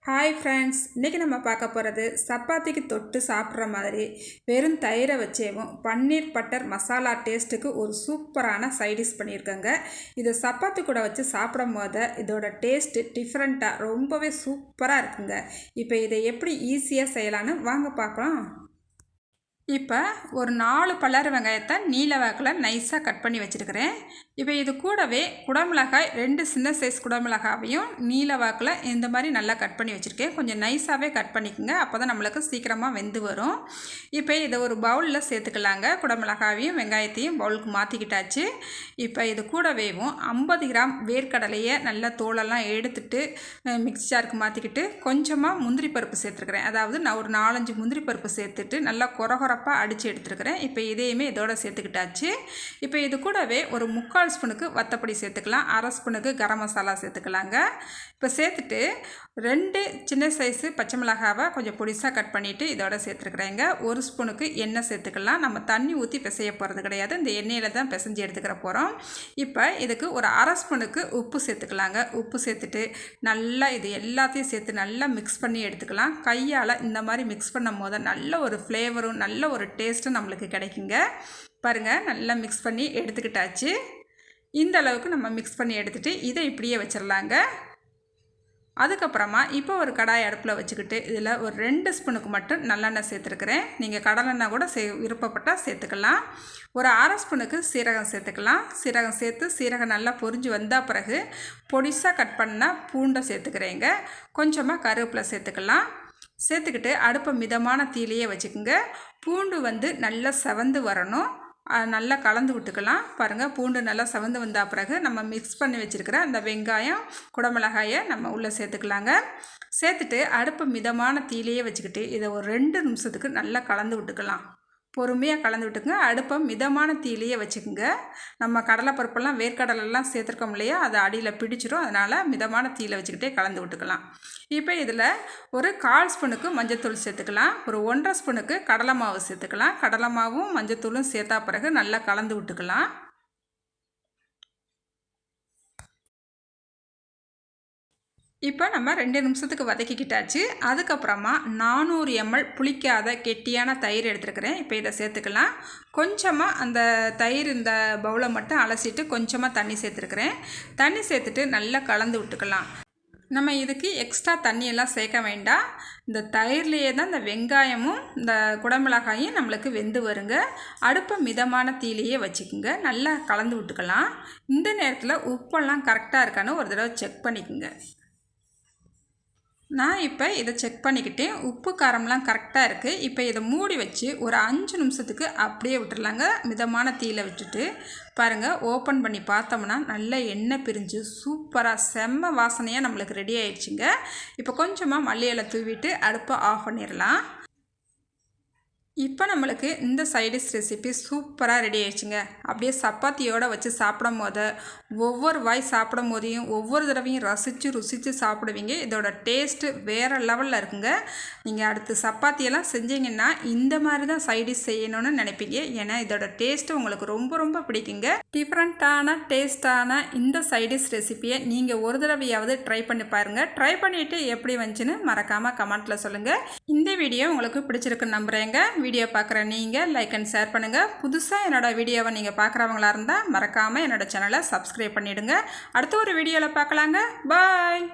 Hi friends, இன்றைக்கி நம்ம பார்க்க போகிறது சப்பாத்திக்கு தொட்டு சாப்பிட்ற மாதிரி வெறும் தயிரை வச்சேவும் பன்னீர் பட்டர் மசாலா டேஸ்ட்டுக்கு ஒரு சூப்பரான சைடிஷ் பண்ணியிருக்கேங்க. இதை சப்பாத்தி கூட வச்சு சாப்பிடும் போது இதோட டேஸ்ட்டு டிஃப்ரெண்ட்டாக ரொம்பவே சூப்பராக இருக்குங்க. இப்போ இதை எப்படி ஈஸியாக செய்யலான்னு வாங்க பார்க்கலாம். இப்போ ஒரு 4 பல்லாரி வெங்காயத்தை நீல வாக்கில் நைஸாக கட் பண்ணி வச்சுருக்கிறேன். இப்போ இது கூடவே குடமிளகாய் 2 சின்ன சைஸ் குடமிளகாவையும் நீல வாக்கில் இந்த மாதிரி நல்லா கட் பண்ணி வச்சுருக்கேன். கொஞ்சம் நைஸாகவே கட் பண்ணிக்கோங்க, அப்போ தான் நம்மளுக்கு சீக்கிரமாக வெந்து வரும். இப்போ இதை ஒரு பவுலில் சேர்த்துக்கலாங்க. குடமிளகாவையும் வெங்காயத்தையும் பவுலுக்கு மாற்றிக்கிட்டாச்சு. இப்போ இது கூடவேவும் 50 கிராம் வேர்க்கடலையை நல்லா தோலெல்லாம் எடுத்துட்டு மிக்ஸி ஜாருக்கு மாற்றிக்கிட்டு கொஞ்சமாக முந்திரி பருப்பு சேர்த்துருக்குறேன். அதாவது நான் ஒரு 4-5 முந்திரி பருப்பு சேர்த்துட்டு நல்லா கொரகொரப்பாக அடித்து எடுத்துருக்கிறேன். இப்போ இதையுமே இதோட சேர்த்துக்கிட்டாச்சு. இப்போ இது கூடவே ஒரு 3/4 ஸ்பூனுக்கு வத்தப்பொடி சேர்த்துக்கலாம், 1/2 ஸ்பூனுக்கு கரம் மசாலா சேர்த்துக்கலாங்க. இப்போ சேர்த்துட்டு 2 சின்ன சைஸு பச்சை மிளகாவை கொஞ்சம் பொடிசாக கட் பண்ணிவிட்டு இதோட சேர்த்துருக்குறேங்க. 1 ஸ்பூனுக்கு எண்ணெய் சேர்த்துக்கலாம். நம்ம தண்ணி ஊற்றி பிசைய போகிறது கிடையாது, இந்த எண்ணெயில் தான் பிசைஞ்சு எடுத்துக்கிற போகிறோம். இப்போ இதுக்கு ஒரு 1/2 ஸ்பூனுக்கு உப்பு சேர்த்துக்கலாங்க. உப்பு சேர்த்துட்டு நல்லா இது எல்லாத்தையும் சேர்த்து நல்லா மிக்ஸ் பண்ணி எடுத்துக்கலாம். கையால் இந்த மாதிரி மிக்ஸ் பண்ணும் போது நல்ல ஒரு ஃப்ளேவரும் நல்ல ஒரு டேஸ்ட்டும் நம்மளுக்கு கிடைக்குங்க. பாருங்கள், நல்லா மிக்ஸ் பண்ணி எடுத்துக்கிட்டாச்சு. இந்த அளவுக்கு நம்ம மிக்ஸ் பண்ணி எடுத்துகிட்டு இதை இப்படியே வச்சிடலாங்க. அதுக்கப்புறமா இப்போ ஒரு கடாய் அடுப்பில் வச்சுக்கிட்டு இதில் ஒரு 2 ஸ்பூனுக்கு மட்டும் நல்லெண்ணெய் சேர்த்துருக்குறேன். நீங்கள் கடலெண்ணெய் கூட விருப்பப்பட்டால் சேர்த்துக்கலாம். ஒரு 1/2 ஸ்பூனுக்கு சீரகம் சேர்த்துக்கலாம். சீரகம் சேர்த்து சீரகம் நல்லா பொரிஞ்சு வந்தால் பிறகு பொடிசாக கட் பண்ணால் பூண்டை சேர்த்துக்கிறேங்க. கொஞ்சமாக கருவேப்பிலை சேர்த்துக்கலாம். சேர்த்துக்கிட்டு அடுப்பை மிதமான தீயிலேயே வச்சுக்கோங்க. பூண்டு நல்லா செவந்து வரணும், நல்லா கலந்து விட்டுக்கலாம். பாருங்கள், பூண்டு நல்லா செவந்து வந்த பிறகு நம்ம மிக்ஸ் பண்ணி வச்சுருக்கிற அந்த வெங்காயம் குடமிளகாயை நம்ம உள்ளே சேர்த்துக்கலாங்க. சேர்த்துட்டு அடுப்பு மிதமான தீயிலேயே வச்சுக்கிட்டு இதை ஒரு 2 நிமிஷத்துக்கு நல்லா கலந்து விட்டுக்கலாம். பொறுமையாக கலந்து விட்டுக்குங்க. அடுப்பை மிதமான தீயிலேயே வச்சுக்கோங்க. நம்ம கடலைப்பருப்பெல்லாம் வேர்க்கடலெல்லாம் சேர்த்துருக்கோம் இல்லையா, அது அடியில் பிடிச்சிரும். அதனால் மிதமான தீயில் வச்சுக்கிட்டே கலந்து விட்டுக்கலாம். இப்போ இதில் ஒரு 1/4 ஸ்பூனுக்கு மஞ்சத்தூள் சேர்த்துக்கலாம். ஒரு 1/2 ஸ்பூனுக்கு கடலை மாவு சேர்த்துக்கலாம். கடலை மாவும் மஞ்சத்தூளும் சேர்த்தா பிறகு நல்லா கலந்து விட்டுக்கலாம். இப்போ நம்ம 2 நிமிஷத்துக்கு வதக்கிக்கிட்டாச்சு. அதுக்கப்புறமா 400 ml புளிக்காத கெட்டியான தயிர் எடுத்துருக்கிறேன். இப்போ இதை சேர்த்துக்கலாம். கொஞ்சமாக அந்த தயிர் இந்த பவுலை மட்டும் அலசிட்டு கொஞ்சமாக தண்ணி சேர்த்துருக்குறேன். தண்ணி சேர்த்துட்டு நல்லா கலந்து விட்டுக்கலாம். நம்ம இதுக்கு எக்ஸ்ட்ரா தண்ணியெல்லாம் சேர்க்க வேண்டாம். இந்த தயிர்லேயே தான் இந்த வெங்காயமும் இந்த குடமிளகாயும் நம்மளுக்கு வெந்து வருங்க. அடுப்பை மிதமான தீயிலேயே வச்சுக்கோங்க. நல்லா கலந்து விட்டுக்கலாம். இந்த நேரத்தில் உப்பெல்லாம் கரெக்டாக இருக்கான்னு ஒரு தடவை செக் பண்ணிக்கோங்க. நான் இப்போ இதை செக் பண்ணிக்கிட்டேன். உப்பு காரம்லாம் கரெக்டாக இருக்குது. இப்போ இதை மூடி வச்சு ஒரு 5 நிமிஷத்துக்கு அப்படியே விட்டுடலாங்க. மிதமான தீயில் விட்டுட்டு பாருங்கள், ஓப்பன் பண்ணி பார்த்தோம்னா நல்ல எண்ணெய் பிரிஞ்சு சூப்பராக செம்ம வாசனையாக நம்மளுக்கு ரெடி ஆயிடுச்சுங்க. இப்போ கொஞ்சமாக மல்லி இலை தூவிட்டு அடுப்பை ஆஃப் பண்ணிடலாம். இப்போ நம்மளுக்கு இந்த சைடிஷ் ரெசிபி சூப்பராக ரெடி ஆயிடுச்சுங்க. அப்படியே சப்பாத்தியோடு வச்சு சாப்பிடும் போது ஒவ்வொரு வாய் சாப்பிடும் போதையும் ஒவ்வொரு தடவையும் ருசித்து சாப்பிடுவீங்க. இதோட டேஸ்ட்டு வேறு லெவலில் இருக்குங்க. நீங்கள் அடுத்து சப்பாத்தியெல்லாம் செஞ்சீங்கன்னா இந்த மாதிரி தான் சைடிஷ் செய்யணும்னு நினைப்பீங்க. ஏன்னா இதோட டேஸ்ட்டு உங்களுக்கு ரொம்ப ரொம்ப பிடிக்குங்க. டிஃப்ரெண்ட்டான டேஸ்ட்டான இந்த சைடிஷ் ரெசிபியை நீங்கள் ஒரு தடவையாவது ட்ரை பண்ணி பாருங்கள். ட்ரை பண்ணிவிட்டு எப்படி வந்துச்சுன்னு மறக்காமல் கமெண்ட்டில் சொல்லுங்கள். இந்த வீடியோ உங்களுக்கு பிடிச்சிருக்குன்னு நம்புகிறேங்க. வீடியோ பார்க்குற நீங்கள் லைக் அண்ட் ஷேர் பண்ணுங்கள். புதுசாக என்னோடய வீடியோவை நீங்கள் பார்க்குறவங்களா இருந்தால் மறக்காமல் என்னோடய சேனலை சப்ஸ்கிரைப் பண்ணிவிடுங்க. அடுத்த ஒரு வீடியோவில் பார்க்கலாங்க. பாய்.